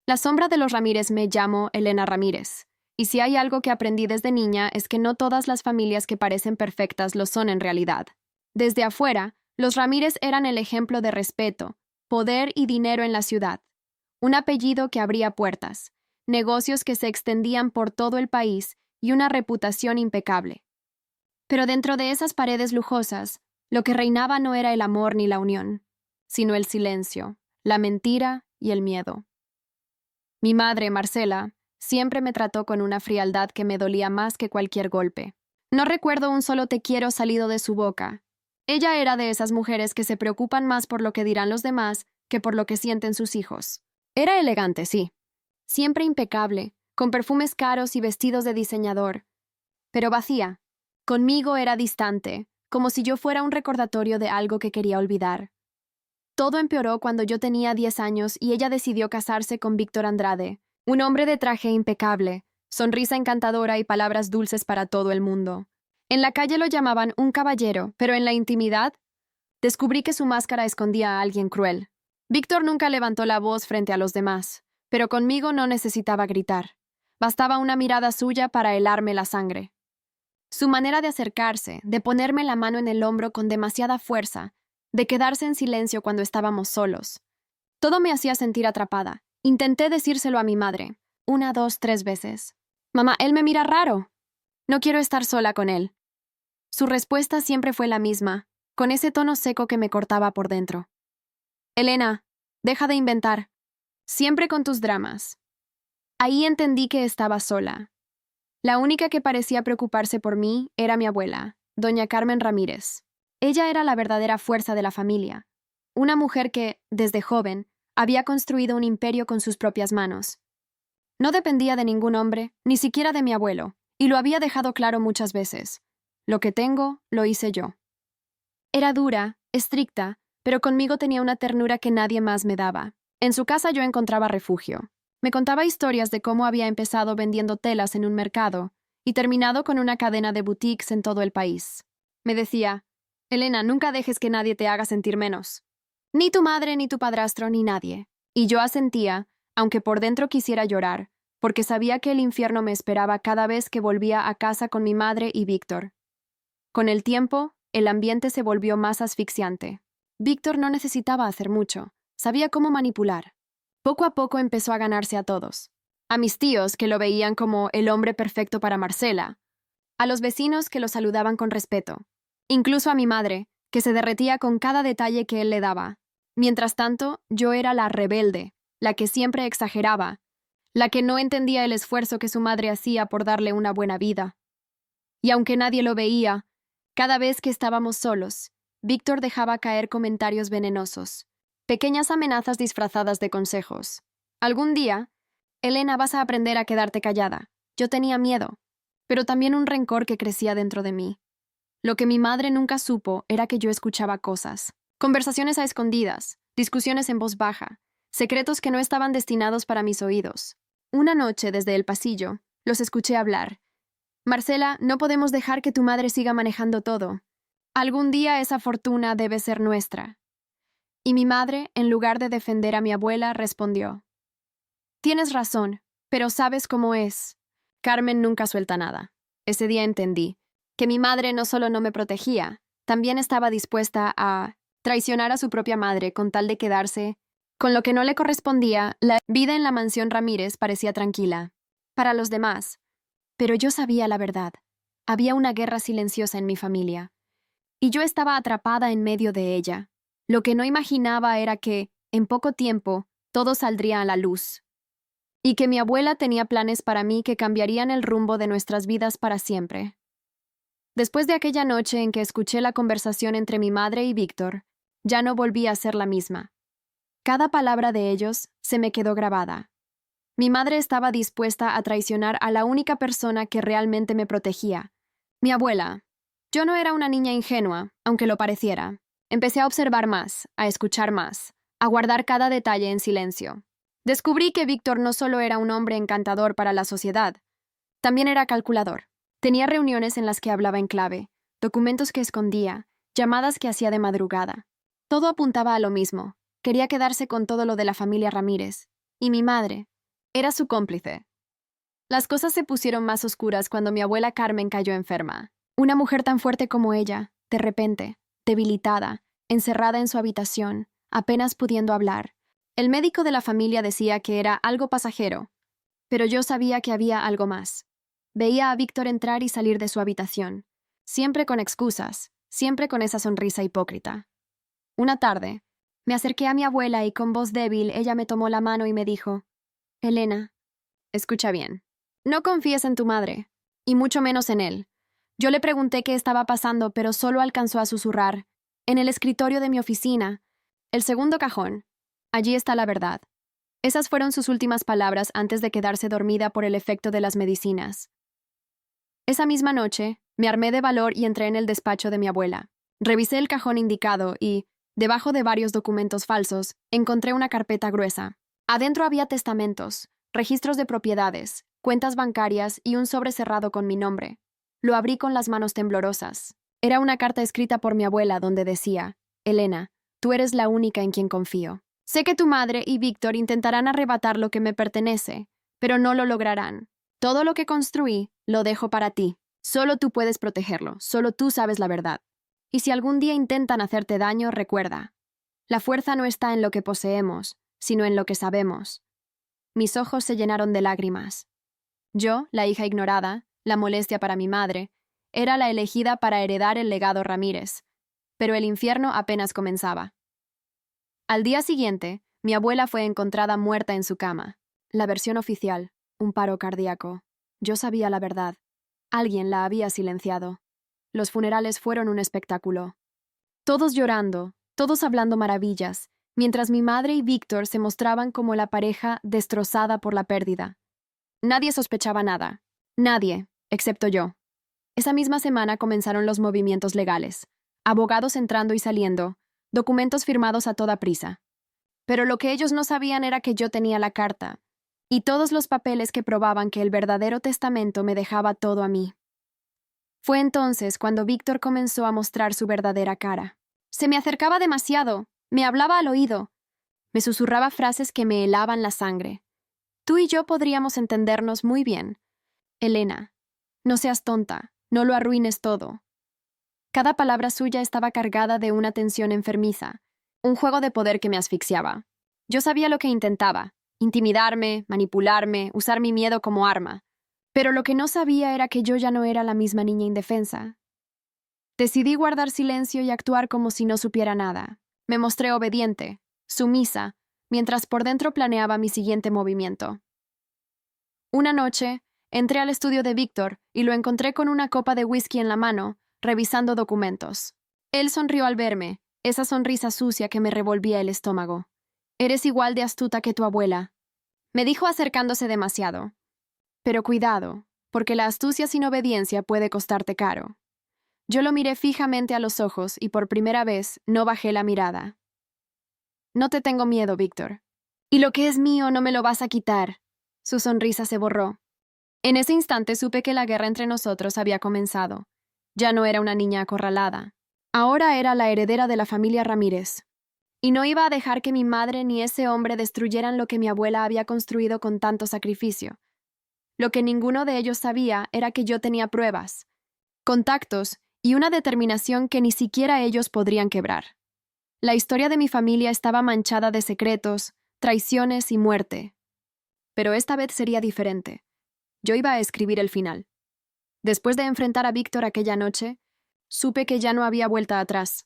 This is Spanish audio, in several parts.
La sombra de los Ramírez. Me llamo Elena Ramírez. Y si hay algo que aprendí desde niña es que no todas las familias que parecen perfectas lo son en realidad. Desde afuera, los Ramírez eran el ejemplo de respeto, poder y dinero en la ciudad. Un apellido que abría puertas, negocios que se extendían por todo el país y una reputación impecable. Pero dentro de esas paredes lujosas, lo que reinaba no era el amor ni la unión, sino el silencio, la mentira y el miedo. Mi madre, Marcela, siempre me trató con una frialdad que me dolía más que cualquier golpe. No recuerdo un solo te quiero salido de su boca. Ella era de esas mujeres que se preocupan más por lo que dirán los demás que por lo que sienten sus hijos. Era elegante, sí. Siempre impecable, con perfumes caros y vestidos de diseñador. Pero vacía. Conmigo era distante, como si yo fuera un recordatorio de algo que quería olvidar. Todo empeoró cuando yo tenía 10 años y ella decidió casarse con Víctor Andrade, un hombre de traje impecable, sonrisa encantadora y palabras dulces para todo el mundo. En la calle lo llamaban un caballero, pero en la intimidad descubrí que su máscara escondía a alguien cruel. Víctor nunca levantó la voz frente a los demás, pero conmigo no necesitaba gritar. Bastaba una mirada suya para helarme la sangre. Su manera de acercarse, de ponerme la mano en el hombro con demasiada fuerza, de quedarse en silencio cuando estábamos solos. Todo me hacía sentir atrapada. Intenté decírselo a mi madre, 1, 2, 3 veces. Mamá, él me mira raro. No quiero estar sola con él. Su respuesta siempre fue la misma, con ese tono seco que me cortaba por dentro. Elena, deja de inventar. Siempre con tus dramas. Ahí entendí que estaba sola. La única que parecía preocuparse por mí era mi abuela, doña Carmen Ramírez. Ella era la verdadera fuerza de la familia. Una mujer que, desde joven, había construido un imperio con sus propias manos. No dependía de ningún hombre, ni siquiera de mi abuelo, y lo había dejado claro muchas veces. Lo que tengo, lo hice yo. Era dura, estricta, pero conmigo tenía una ternura que nadie más me daba. En su casa yo encontraba refugio. Me contaba historias de cómo había empezado vendiendo telas en un mercado y terminado con una cadena de boutiques en todo el país. Me decía, Elena, nunca dejes que nadie te haga sentir menos. Ni tu madre, ni tu padrastro, ni nadie. Y yo asentía, aunque por dentro quisiera llorar, porque sabía que el infierno me esperaba cada vez que volvía a casa con mi madre y Víctor. Con el tiempo, el ambiente se volvió más asfixiante. Víctor no necesitaba hacer mucho, sabía cómo manipular. Poco a poco empezó a ganarse a todos. A mis tíos, que lo veían como el hombre perfecto para Marcela. A los vecinos, que lo saludaban con respeto. Incluso a mi madre, que se derretía con cada detalle que él le daba. Mientras tanto, yo era la rebelde, la que siempre exageraba, la que no entendía el esfuerzo que su madre hacía por darle una buena vida. Y aunque nadie lo veía, cada vez que estábamos solos, Víctor dejaba caer comentarios venenosos. Pequeñas amenazas disfrazadas de consejos. Algún día, Elena, vas a aprender a quedarte callada. Yo tenía miedo, pero también un rencor que crecía dentro de mí. Lo que mi madre nunca supo era que yo escuchaba cosas. Conversaciones a escondidas, discusiones en voz baja, secretos que no estaban destinados para mis oídos. Una noche, desde el pasillo, los escuché hablar. Marcela, no podemos dejar que tu madre siga manejando todo. Algún día esa fortuna debe ser nuestra. Y mi madre, en lugar de defender a mi abuela, respondió, tienes razón, pero sabes cómo es. Carmen nunca suelta nada. Ese día entendí que mi madre no solo no me protegía, también estaba dispuesta a traicionar a su propia madre con tal de quedarse con lo que no le correspondía. La vida en la mansión Ramírez parecía tranquila para los demás, pero yo sabía la verdad. Había una guerra silenciosa en mi familia, y yo estaba atrapada en medio de ella. Lo que no imaginaba era que, en poco tiempo, todo saldría a la luz. Y que mi abuela tenía planes para mí que cambiarían el rumbo de nuestras vidas para siempre. Después de aquella noche en que escuché la conversación entre mi madre y Víctor, ya no volví a ser la misma. Cada palabra de ellos se me quedó grabada. Mi madre estaba dispuesta a traicionar a la única persona que realmente me protegía, mi abuela. Yo no era una niña ingenua, aunque lo pareciera. Empecé a observar más, a escuchar más, a guardar cada detalle en silencio. Descubrí que Víctor no solo era un hombre encantador para la sociedad, también era calculador. Tenía reuniones en las que hablaba en clave, documentos que escondía, llamadas que hacía de madrugada. Todo apuntaba a lo mismo. Quería quedarse con todo lo de la familia Ramírez. Y mi madre, Era su cómplice. Las cosas se pusieron más oscuras cuando mi abuela Carmen cayó enferma. Una mujer tan fuerte como ella, de repente, debilitada, encerrada en su habitación, apenas pudiendo hablar. El médico de la familia decía que era algo pasajero, pero yo sabía que había algo más. Veía a Víctor entrar y salir de su habitación, siempre con excusas, siempre con esa sonrisa hipócrita. Una tarde, me acerqué a mi abuela y con voz débil ella me tomó la mano y me dijo: «Elena, escucha bien. No confíes en tu madre, y mucho menos en él». Yo le pregunté qué estaba pasando, pero solo alcanzó a susurrar: «En el escritorio de mi oficina, el segundo cajón. Allí está la verdad». Esas fueron sus últimas palabras antes de quedarse dormida por el efecto de las medicinas. Esa misma noche, me armé de valor y entré en el despacho de mi abuela. Revisé el cajón indicado y, debajo de varios documentos falsos, encontré una carpeta gruesa. Adentro había testamentos, registros de propiedades, cuentas bancarias y un sobre cerrado con mi nombre. Lo abrí con las manos temblorosas. Era una carta escrita por mi abuela donde decía: «Elena, tú eres la única en quien confío. Sé que tu madre y Víctor intentarán arrebatar lo que me pertenece, pero no lo lograrán. Todo lo que construí, lo dejo para ti. Solo tú puedes protegerlo, solo tú sabes la verdad. Y si algún día intentan hacerte daño, recuerda, la fuerza no está en lo que poseemos, sino en lo que sabemos». Mis ojos se llenaron de lágrimas. Yo, la hija ignorada, la molestia para mi madre, era la elegida para heredar el legado Ramírez, pero el infierno apenas comenzaba. Al día siguiente, mi abuela fue encontrada muerta en su cama. La versión oficial: un paro cardíaco. Yo sabía la verdad. Alguien la había silenciado. Los funerales fueron un espectáculo. Todos llorando, todos hablando maravillas, mientras mi madre y Víctor se mostraban como la pareja destrozada por la pérdida. Nadie sospechaba nada. Nadie, excepto yo. Esa misma semana comenzaron los movimientos legales. Abogados entrando y saliendo, documentos firmados a toda prisa. Pero lo que ellos no sabían era que yo tenía la carta, y todos los papeles que probaban que el verdadero testamento me dejaba todo a mí. Fue entonces cuando Víctor comenzó a mostrar su verdadera cara. Se me acercaba demasiado, me hablaba al oído, me susurraba frases que me helaban la sangre. «Tú y yo podríamos entendernos muy bien. Elena, no seas tonta, no lo arruines todo». Cada palabra suya estaba cargada de una tensión enfermiza, un juego de poder que me asfixiaba. Yo sabía lo que intentaba: intimidarme, manipularme, usar mi miedo como arma. Pero lo que no sabía era que yo ya no era la misma niña indefensa. Decidí guardar silencio y actuar como si no supiera nada. Me mostré obediente, sumisa, mientras por dentro planeaba mi siguiente movimiento. Una noche, entré al estudio de Víctor y lo encontré con una copa de whisky en la mano, revisando documentos. Él sonrió al verme, esa sonrisa sucia que me revolvía el estómago. «Eres igual de astuta que tu abuela», me dijo acercándose demasiado. «Pero cuidado, porque la astucia sin obediencia puede costarte caro». Yo lo miré fijamente a los ojos y por primera vez no bajé la mirada. «No te tengo miedo, Víctor. Y lo que es mío no me lo vas a quitar». Su sonrisa se borró. En ese instante supe que la guerra entre nosotros había comenzado. Ya no era una niña acorralada. Ahora era la heredera de la familia Ramírez. Y no iba a dejar que mi madre ni ese hombre destruyeran lo que mi abuela había construido con tanto sacrificio. Lo que ninguno de ellos sabía era que yo tenía pruebas, contactos y una determinación que ni siquiera ellos podrían quebrar. La historia de mi familia estaba manchada de secretos, traiciones y muerte. Pero esta vez sería diferente. Yo iba a escribir el final. Después de enfrentar a Víctor aquella noche, supe que ya no había vuelta atrás.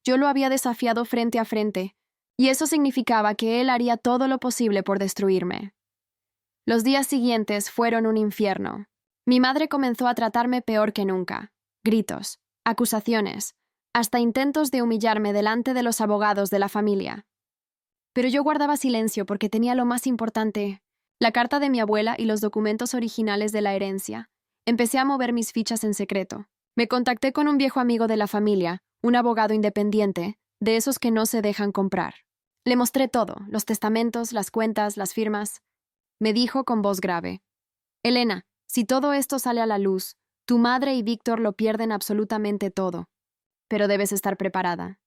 Yo lo había desafiado frente a frente, y eso significaba que él haría todo lo posible por destruirme. Los días siguientes fueron un infierno. Mi madre comenzó a tratarme peor que nunca. Gritos, acusaciones, hasta intentos de humillarme delante de los abogados de la familia. Pero yo guardaba silencio porque tenía lo más importante: la carta de mi abuela y los documentos originales de la herencia. Empecé a mover mis fichas en secreto. Me contacté con un viejo amigo de la familia, un abogado independiente, de esos que no se dejan comprar. Le mostré todo: los testamentos, las cuentas, las firmas. Me dijo con voz grave: «Elena, si todo esto sale a la luz, tu madre y Víctor lo pierden absolutamente todo. Pero debes estar preparada.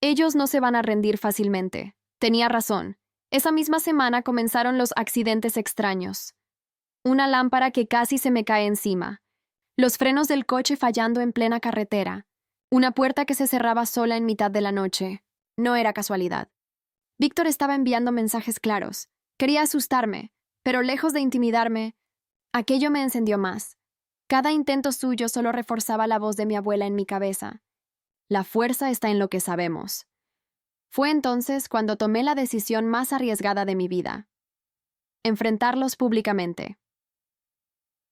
Ellos no se van a rendir fácilmente». Tenía razón. Esa misma semana comenzaron los accidentes extraños. Una lámpara que casi se me cae encima. Los frenos del coche fallando en plena carretera. Una puerta que se cerraba sola en mitad de la noche. No era casualidad. Víctor estaba enviando mensajes claros. Quería asustarme, pero lejos de intimidarme, aquello me encendió más. Cada intento suyo solo reforzaba la voz de mi abuela en mi cabeza. La fuerza está en lo que sabemos. Fue entonces cuando tomé la decisión más arriesgada de mi vida. Enfrentarlos públicamente.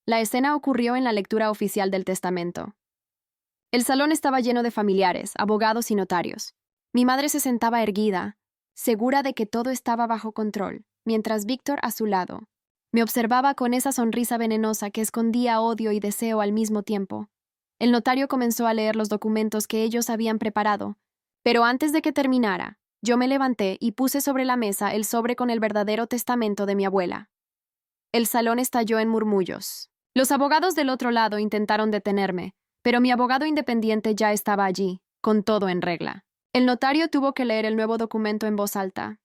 La escena ocurrió en la lectura oficial del testamento. El salón estaba lleno de familiares, abogados y notarios. Mi madre se sentaba erguida, segura de que todo estaba bajo control, mientras Víctor, a su lado, me observaba con esa sonrisa venenosa que escondía odio y deseo al mismo tiempo. El notario comenzó a leer los documentos que ellos habían preparado, pero antes de que terminara, yo me levanté y puse sobre la mesa el sobre con el verdadero testamento de mi abuela. El salón estalló en murmullos. Los abogados del otro lado intentaron detenerme, pero mi abogado independiente ya estaba allí, con todo en regla. El notario tuvo que leer el nuevo documento en voz alta.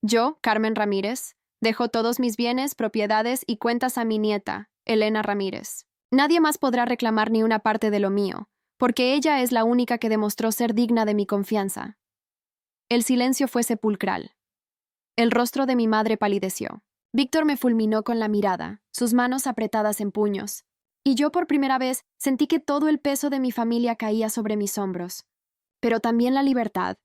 Yo, Carmen Ramírez, dejo todos mis bienes, propiedades y cuentas a mi nieta, Elena Ramírez. Nadie más podrá reclamar ni una parte de lo mío, porque ella es la única que demostró ser digna de mi confianza. El silencio fue sepulcral. El rostro de mi madre palideció. Víctor me fulminó con la mirada, sus manos apretadas en puños, y yo por primera vez sentí que todo el peso de mi familia caía sobre mis hombros, pero también la libertad.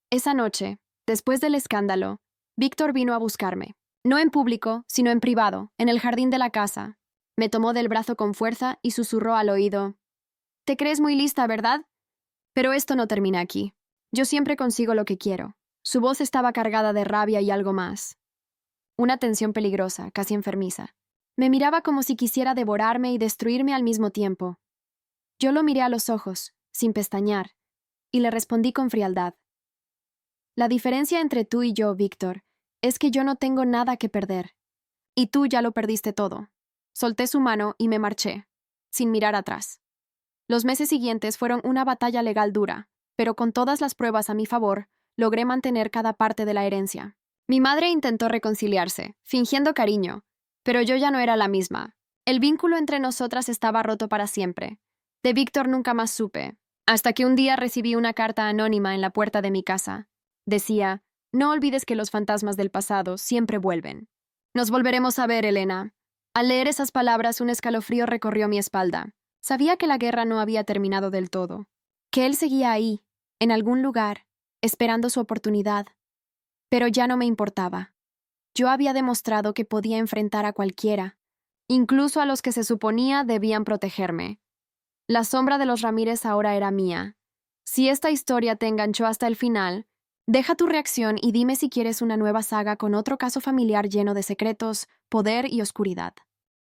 Esa noche, después del escándalo, Víctor vino a buscarme, no en público, sino en privado, en el jardín de la casa. Me tomó del brazo con fuerza y susurró al oído: «Te crees muy lista, ¿verdad? Pero esto no termina aquí. Yo siempre consigo lo que quiero». Su voz estaba cargada de rabia y algo más. Una tensión peligrosa, casi enfermiza. Me miraba como si quisiera devorarme y destruirme al mismo tiempo. Yo lo miré a los ojos, sin pestañear, y le respondí con frialdad: «La diferencia entre tú y yo, Víctor, es que yo no tengo nada que perder. Y tú ya lo perdiste todo». Solté su mano y me marché, sin mirar atrás. Los meses siguientes fueron una batalla legal dura, pero con todas las pruebas a mi favor, logré mantener cada parte de la herencia. Mi madre intentó reconciliarse, fingiendo cariño, pero yo ya no era la misma. El vínculo entre nosotras estaba roto para siempre. De Víctor nunca más supe, hasta que un día recibí una carta anónima en la puerta de mi casa. Decía: «No olvides que los fantasmas del pasado siempre vuelven. Nos volveremos a ver, Elena». Al leer esas palabras, un escalofrío recorrió mi espalda. Sabía que la guerra no había terminado del todo, que él seguía ahí, en algún lugar, esperando su oportunidad. Pero ya no me importaba. Yo había demostrado que podía enfrentar a cualquiera, incluso a los que se suponía debían protegerme. La sombra de los Ramírez ahora era mía. Si esta historia te enganchó hasta el final, deja tu reacción y dime si quieres una nueva saga con otro caso familiar lleno de secretos, poder y oscuridad.